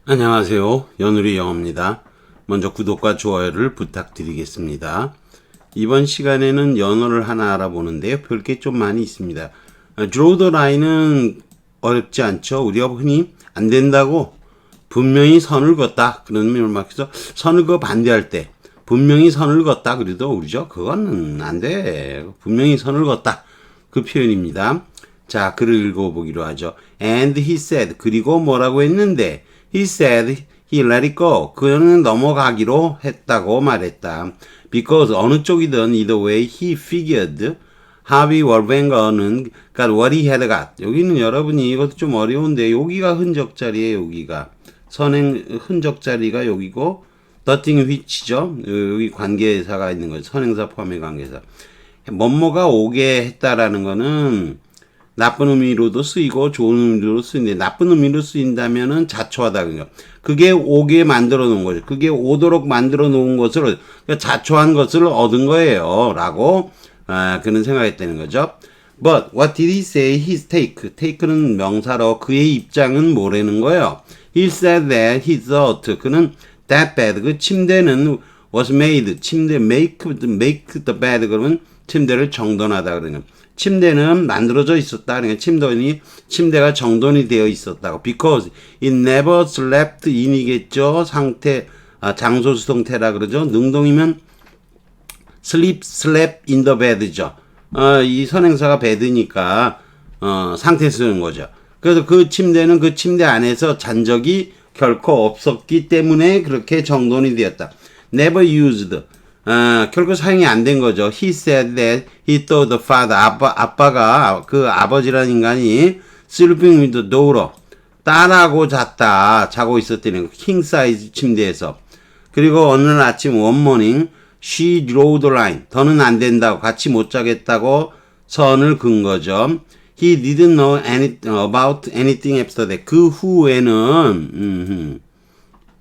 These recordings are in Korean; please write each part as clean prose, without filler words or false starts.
안녕하세요. 연우리 영어입니다. 먼저 구독과 좋아요를 부탁드리겠습니다. 이번 시간에는 연어를 하나 알아보는데요. 별 게 좀 많이 있습니다. draw the line은 어렵지 않죠. 우리가 흔히 안 된다고 분명히 선을 긋다 그런 말에서 선을 그어 반대할 때 분명히 선을 긋다 그래도 우리죠. 그건 안 돼. 분명히 선을 긋다 그 표현입니다. 자, 글을 읽어보기로 하죠. And he said 그리고 뭐라고 했는데 He said he let it go. 그는 넘어가기로 했다고 말했다. Because 어느 쪽이든 either way he figured Harvey Wallbanger는 got what he had got. 여기는 여러분이 이것도 좀 어려운데 여기가 흔적 자리예요. 여기가 선행 흔적 자리가 여기고 nothing which죠. 여기 관계사가 있는 거죠. 선행사 포함의 관계사. 뭐뭐가 오게 했다라는 거는 나쁜 의미로도 쓰이고 좋은 의미로도 쓰이는데 나쁜 의미로 쓰인다면은 자초하다 그러니까 그게 오게 만들어 놓은 거죠. 그게 오도록 만들어 놓은 것을 그러니까 자초한 것을 얻은 거예요라고 그는 생각했다는 거죠. But what did he say? His take. take는 명사로 그의 입장은 뭐라는 거예요. He said that he thought 그는 that bed 그 침대는 was made 침대 make the bed 그러면 침대를 정돈하다 그러는 침대는 만들어져 있었다. 그러니까 침대가 정돈이 되어 있었다고. Because it never slept in이겠죠. 상태, 장소 수동태라 그러죠. 능동이면 slept in the bed죠. 이 선행사가 bed니까, 상태 쓰는 거죠. 그래서 그 침대는 그 침대 안에서 잔 적이 결코 없었기 때문에 그렇게 정돈이 되었다. Never used. 결국 사용이 안 된 거죠. He said that he thought the father, 아빠가, 그 아버지라는 인간이 sleeping with the daughter, 딸하고 자고 있었다는 거. king size 침대에서. 그리고 어느 날 아침 one morning, she drew the line. 더는 안 된다고, 같이 못 자겠다고 선을 긋은 거죠. He didn't know about anything after that. 그 후에는,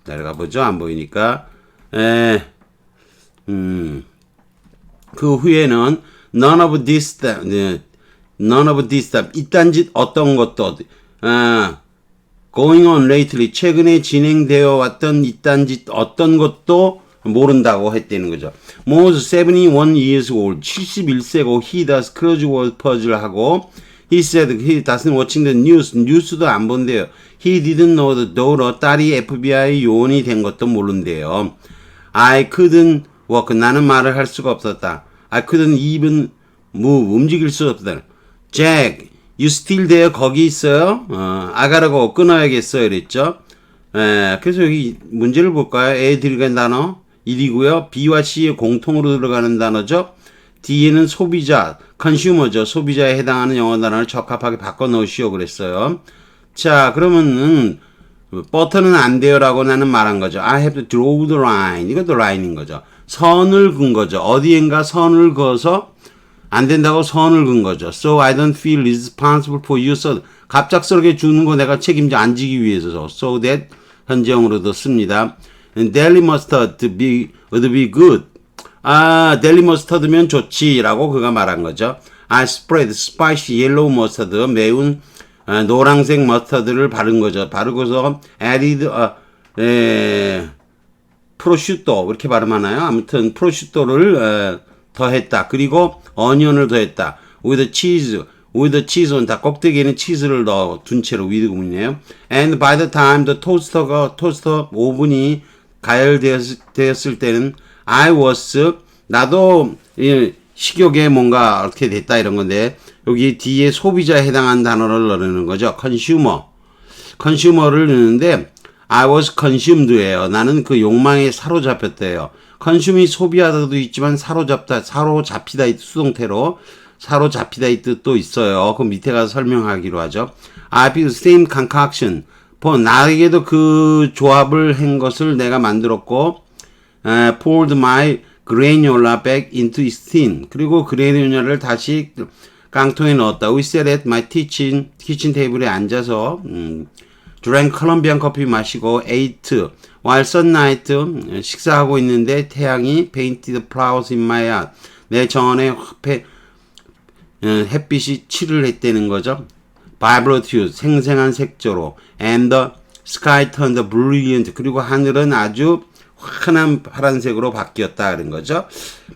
내려가 보죠. 안 보이니까. 그 후에는 none of this stuff, 이딴 짓 어떤 것도, going on lately, 최근에 진행되어 왔던 이딴 짓 어떤 것도 모른다고 했다는 거죠. Mo's 71 years old, 71세고 he does crossword puzzle 하고 he said he doesn't watching the news, 뉴스도 안 본대요. He didn't know the daughter, 딸이 FBI 요원이 된 것도 모른대요. I couldn't work. 나는 말을 할 수가 없었다. I couldn't even move. 움직일 수 없다. Jack, you still there? 거기 있어요? I gotta go. 끊어야겠어요. 이랬죠. 그래서 여기 문제를 볼까요? A 들어간 단어 1이고요. B와 C의 공통으로 들어가는 단어죠. D에는 소비자, consumer죠. 소비자에 해당하는 영어 단어를 적합하게 바꿔 넣으시오. 그랬어요. 자, 그러면은 버터는 안 돼요라고 나는 말한 거죠. I have to draw the line. 이것도 라인인 거죠. 선을 긋은 거죠. 어디엔가 선을 그어서 안 된다고 선을 긋은 거죠. So I don't feel responsible for you. So 갑작스럽게 주는 거 내가 책임져 안 지기 위해서. So that 현재형으로도 씁니다. And deli mustard would be good. deli mustard면 좋지라고 그가 말한 거죠. I spread spicy yellow mustard 매운 노란색 머스터드를 바른 거죠. 바르고서 added prosciutto 이렇게 발음하나요? 아무튼 prosciutto를 더했다. 그리고 onion을 더했다. with cheese on 다 꼭대기에는 치즈를 넣어 둔 채로 위드군이네요. And by the time the 토스터 오븐이 가열되었을 때는 I was 나도 식욕에 뭔가 어떻게 됐다 이런 건데 여기 뒤에 소비자에 해당하는 단어를 넣는 거죠. consumer를 넣는데 I was consumed예요. 나는 그 욕망에 사로잡혔대요. consume이 소비하다도 있지만 사로잡히다 이 수동태로 사로잡히다 이 뜻도 있어요. 그 밑에 가서 설명하기로 하죠. I feel the same concoction. 나에게도 그 조합을 한 것을 내가 만들었고 poured my granola back into its tin. 그리고 그래놀라를 다시 깡통에 넣었다. We sat at my kitchen 테이블에 앉아서 drank 콜롬비안 커피 마시고 ate while sunlight 식사하고 있는데 태양이 painted flowers in my yard. 내 정원에 햇빛이 칠을 했다는 거죠. vibrant hue 생생한 색조로 and the sky turned brilliant. 그리고 하늘은 아주 환한 파란색으로 바뀌었다 그런 거죠.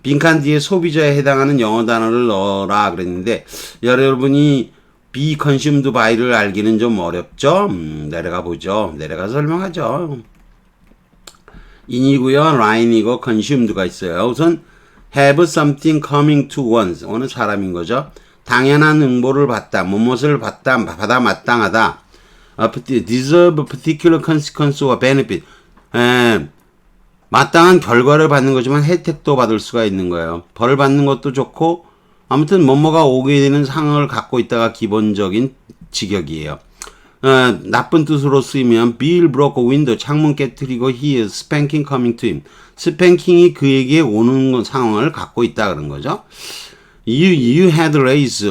빈칸 뒤에 소비자에 해당하는 영어 단어를 넣어라 그랬는데 여러분이 be consumed by를 알기는 좀 어렵죠. 내려가 보죠. 내려가서 설명하죠. in이고요. line이고 consumed가 있어요. 우선 have something coming to one's. 어느 사람인 거죠. 당연한 응보를 받다. 무엇을 받다 마땅하다. deserve particular consequence or benefit. 마땅한 결과를 받는 거지만 혜택도 받을 수가 있는 거예요. 벌을 받는 것도 좋고 아무튼 뭐뭐가 오게 되는 상황을 갖고 있다가 기본적인 직역이에요. 나쁜 뜻으로 쓰이면 Bill broke a window. 창문 깨뜨리고 he is spanking coming to him. 스팽킹이 그에게 오는 상황을 갖고 있다 그런 거죠. You had race.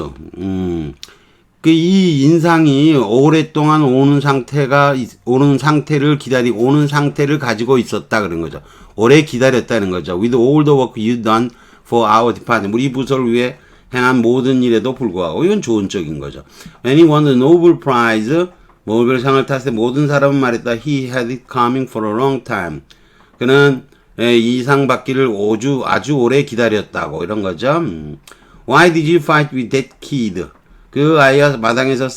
이 인상이 오랫동안 오는 상태를 기다리고 오는 상태를 가지고 있었다 그런 거죠. 오래 기다렸다는 거죠. With all the work you done for our department. 우리 부서를 위해 행한 모든 일에도 불구하고 이건 좋은 쪽인 거죠. When he won the Nobel Prize, 노벨상을 탔을 때 모든 사람은 말했다. He had it coming for a long time. 그는 이 상 받기를 아주 오래 기다렸다고 이런 거죠. Why did you fight with that kid? 그 아이가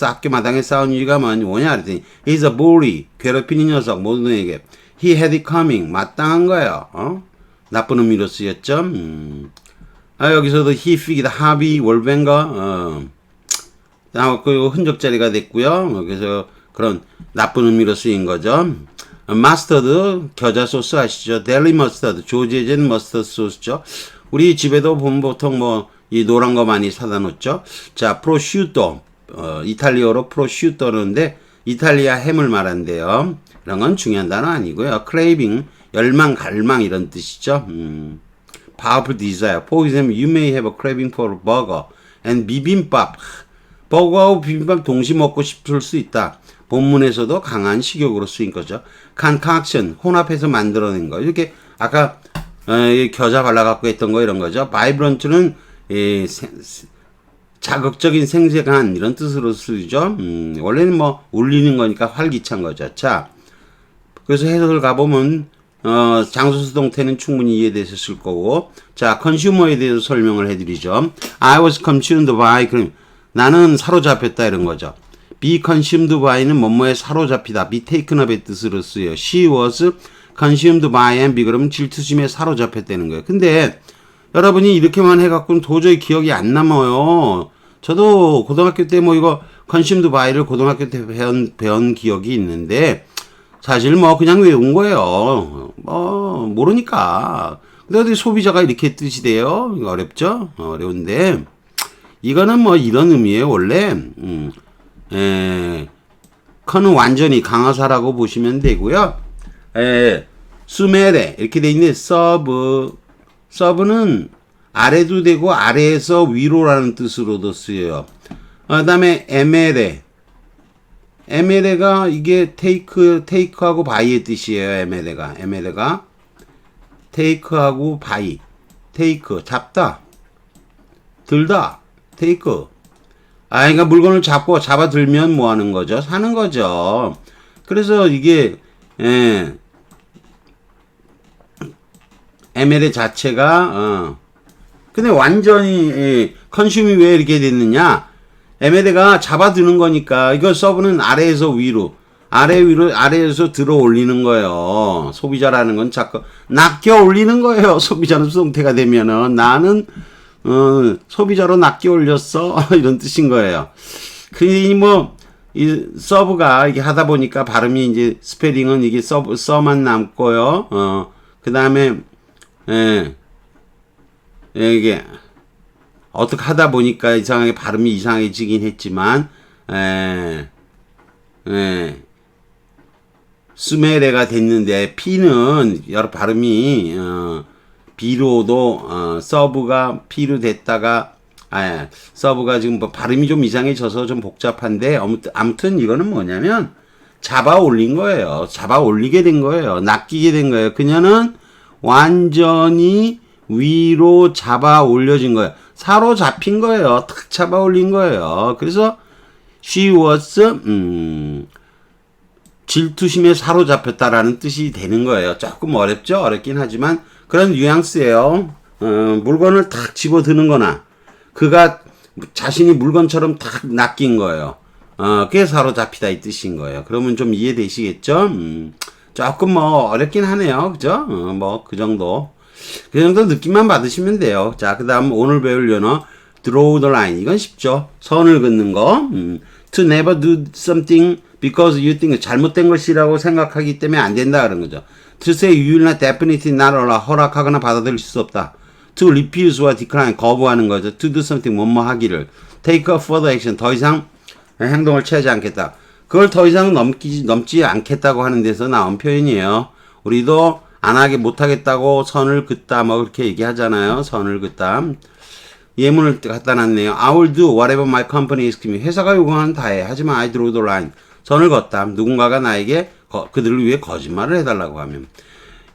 학교 마당에 싸운 이유가 뭐냐 그랬더니 He's a bully. 괴롭히는 녀석 모두에게. He had it coming. 마땅한 거예요. 나쁜 의미로 쓰였죠. 여기서도 he figured 하비 월뱅거 그 흔적 자리가 됐고요. 그래서 그런 나쁜 의미로 쓰인 거죠. 머스터드 겨자 소스 아시죠? 델리 머스터드 조제된 머스터드 소스죠. 우리 집에도 보면 보통 이 노란 거 많이 사다 놓죠. 자, 프로슈토 이탈리어로 프로슈토인데 이탈리아 햄을 말한대요. 이런 건 중요한 단어 아니고요. 크레이빙 열망 갈망 이런 뜻이죠. powerful desire. For example, you may have a craving for a burger and 비빔밥. 버거하고 비빔밥 동시 먹고 싶을 수 있다. 본문에서도 강한 식욕으로 쓰인 거죠. concoction, 혼합해서 만들어낸 거. 이렇게 아까 겨자 발라갖고 했던 거 이런 거죠. vibrant는 자극적인 생생한 이런 뜻으로 쓰죠. 원래는 울리는 거니까 활기찬 거죠. 자, 그래서 해석을 가보면 장소수동태는 충분히 이해되셨을 거고, 자, 컨슈머에 대해서 설명을 해드리죠. I was consumed by, 그럼 나는 사로잡혔다 이런 거죠. be consumed by는 뭐뭐에 사로잡히다, be taken up의 뜻으로 쓰여요. She was consumed by and be 그러면 질투심에 사로잡혔다는 거예요. 근데 여러분이 이렇게만 해갖고는 도저히 기억이 안 남아요. 저도 고등학교 때 이거 consumed by를 고등학교 때 배운 기억이 있는데 사실 그냥 외운 거예요. 모르니까. 근데 어디 소비자가 이렇게 뜻이 돼요? 이거 어렵죠? 어려운데. 이거는 이런 의미예요, 원래. 커는 완전히 강화사라고 보시면 되고요. 수메레, 이렇게 돼 있는데, 서브는 아래도 되고, 아래에서 위로라는 뜻으로도 쓰여요. 그 다음에 에메레가 이게 테이크하고 바이의 뜻이에요. 에메레가 테이크하고 바이. 테이크 잡다, 들다, 테이크. 그러니까 물건을 잡아들면 뭐 하는 거죠? 사는 거죠. 그래서 이게 에메레 자체가 근데 완전히 컨슘이 왜 이렇게 됐느냐? 에메레가 잡아드는 거니까 이거 서브는 아래에서 위로 아래에서 들어 올리는 거예요. 소비자라는 건 자꾸 낚여 올리는 거예요. 소비자는 수동태가 되면은 나는 소비자로 낚여 올렸어 이런 뜻인 거예요. 이 서브가 이게 하다 보니까 발음이 이제 스페링은 이게 써만 남고요. 그 다음에 이게 어떻게 하다 보니까 이상하게 발음이 이상해지긴 했지만 스메레가 됐는데 P는 여러 발음이 B로도 서브가 P로 됐다가 서브가 지금 발음이 좀 이상해져서 좀 복잡한데 아무튼 이거는 뭐냐면 잡아 올린 거예요. 잡아 올리게 된 거예요. 낚이게 된 거예요. 그녀는 완전히 위로 잡아 올려진 거예요. 사로잡힌 거예요. 탁 잡아 올린 거예요. 그래서 she was 질투심에 사로잡혔다라는 뜻이 되는 거예요. 조금 어렵죠? 어렵긴 하지만 그런 뉘앙스예요. 물건을 탁 집어드는 거나 그가 자신이 물건처럼 탁 낚인 거예요. 그게 사로잡히다 이 뜻인 거예요. 그러면 좀 이해되시겠죠? 조금 뭐 어렵긴 하네요. 그죠? 뭐 그 정도. 그 정도 느낌만 받으시면 돼요. 자, 그 다음 오늘 배울 연어 draw the line. 이건 쉽죠. 선을 긋는 거. To never do something because you think 잘못된 것이라고 생각하기 때문에 안 된다 그런 거죠. To say you will not definitely not allow 허락하거나 받아들일 수 없다. To refuse와 decline 거부하는 거죠. To do something 뭐뭐 하기를. Take a further action 더 이상 행동을 취하지 않겠다. 그걸 더 이상 넘지 않겠다고 하는 데서 나온 표현이에요. 우리도 안 하게 못 하겠다고 선을 긋다 뭐 그렇게 얘기하잖아요. 선을 긋다. 예문을 갖다 놨네요. I will do whatever my company asks me. 회사가 요구하는 다 해. 하지만 I draw the line. 선을 걷다. 누군가가 나에게 그들을 위해 거짓말을 해달라고 하면.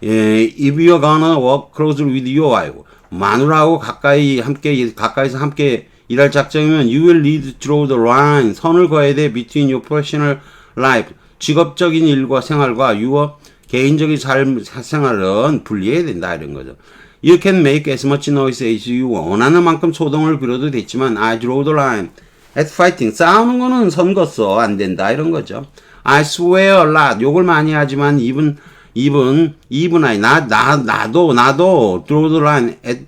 If you're gonna work closely with your wife. 마누라하고 가까이서 함께 일할 작정이면 you will need to draw the line. 선을 그어야 돼. Between your professional life. 직업적인 일과 생활과 your 개인적인 생활은 분리해야 된다 이런 거죠. You can make as much noise as you 원하는 만큼 소동을 부려도 됐지만 I draw the line at fighting. 싸우는 거는 선 걷어 안 된다 이런 거죠. I swear a lot. 욕을 많이 하지만 even I 나도 draw the line at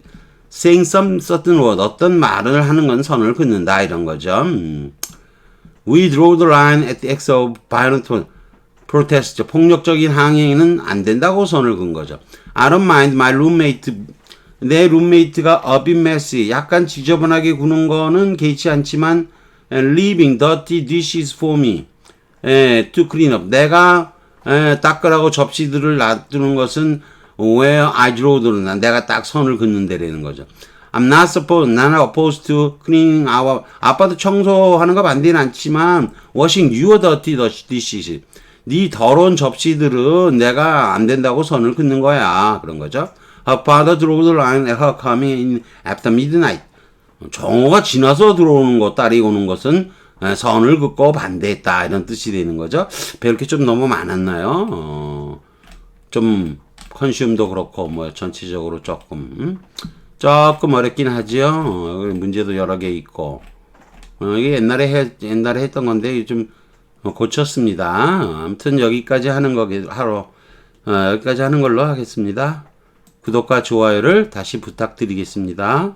saying some certain word. 어떤 말을 하는 건 선을 긋는다 이런 거죠. We draw the line at the acts of violent protest. 폭력적인 항의는 안 된다고 선을 긋은 거죠. I don't mind my roommate. 내 룸메이트가 a bit messy. 약간 지저분하게 구는 거는 개의치 않지만 leaving dirty dishes for me to clean up. 내가 닦으라고 접시들을 놔두는 것은 where I draw the line. 내가 딱 선을 긋는 데라는 거죠. I'm not opposed to cleaning our. 아빠도 청소하는 거 반대는 않지만 washing your dirty dishes. 네 더러운 접시들은 내가 안 된다고 선을 긋는 거야. 그런 거죠. Her father drew the line at her coming in after midnight. 정오가 지나서 들어오는 것, 딸이 오는 것은 선을 긋고 반대했다. 이런 뜻이 되는 거죠. 배울 게 좀 너무 많았나요? 좀 컨슘도 그렇고 뭐 전체적으로 조금 어렵긴 하죠. 문제도 여러 개 있고 이게 옛날에 했던 건데 좀 고쳤습니다. 아무튼 여기까지 하는 걸로 하겠습니다. 구독과 좋아요를 다시 부탁드리겠습니다.